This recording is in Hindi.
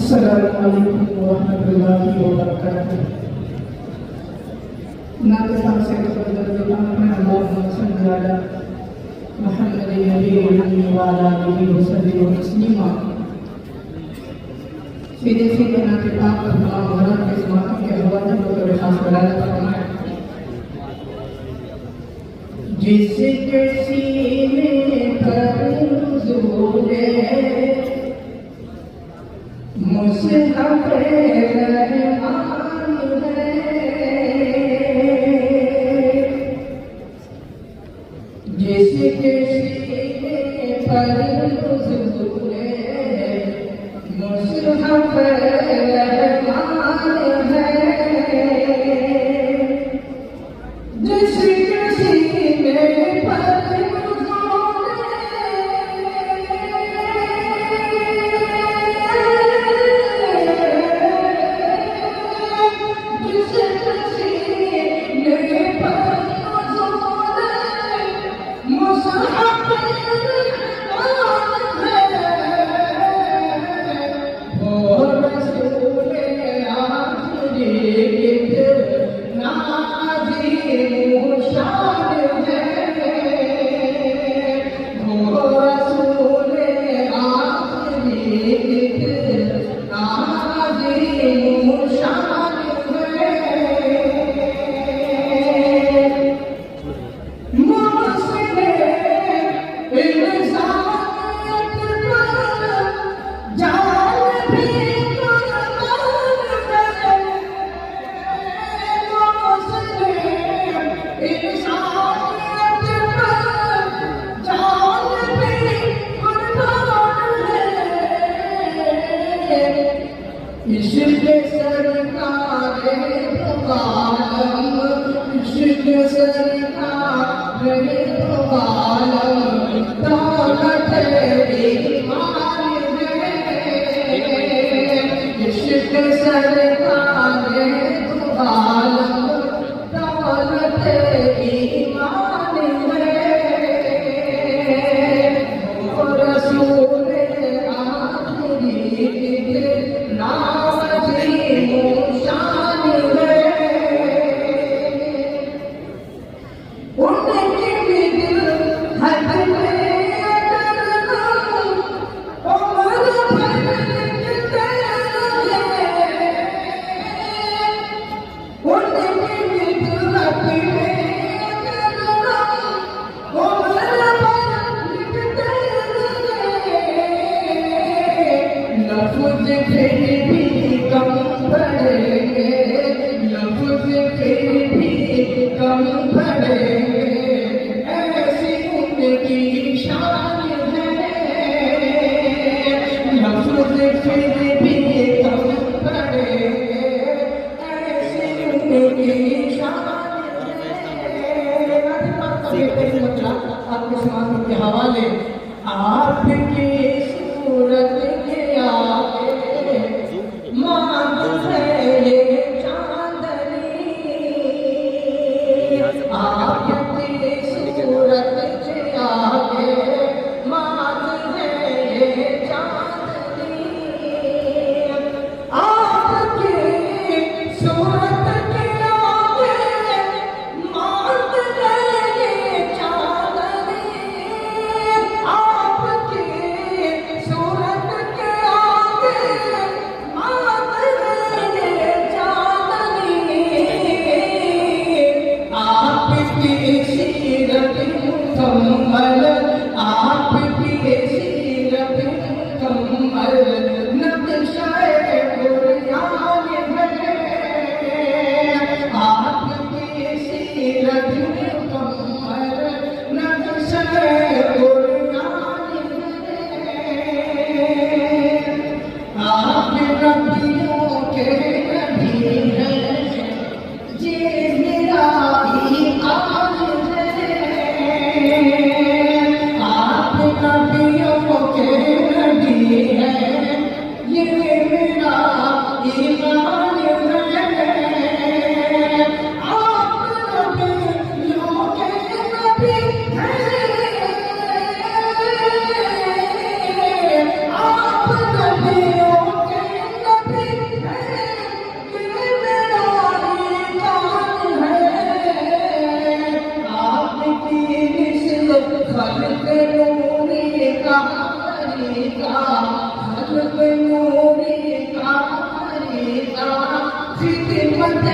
Assalamualaikum warahmatullahi wabarakatuh. Nabi Allahumma salli ala Muhammadin nabiyyi wa ala alihi wa sahbihi taslima. सीधे नाते पाक भगवान के समापन के हवाले को तो खास बनाना फरमाया जिसके सीने पर ज़ोरे मुसहफ़ रहमान है जिसके सीने पर ज़ोरे मुसहफ़ रहमान है जिसके सीने पर आपके समाज के हवाले आपकी सूरत के आगे मांग है ये चांदनी आपकी सूरत के आगे मांग है ये चांदनी आपकी सूरत के आगे मांग है ये चांदनी आपकी सूरत के आगे मांग है ये चांदनी आपकी सीरत मुकम्मल आपकी सीरत मुकम्मल नक्शे कुरान है आपकी सीरत मुकम्मल नक्शे कुरान है आप नबियों के नबी हैं ये मेरा ईमान है आप नबियों के नबी हैं ये मेरा ईमान है आप नबियों के नबी हैं आप नबियों के फरीदा हजब नूरी का फरीदा खिदमत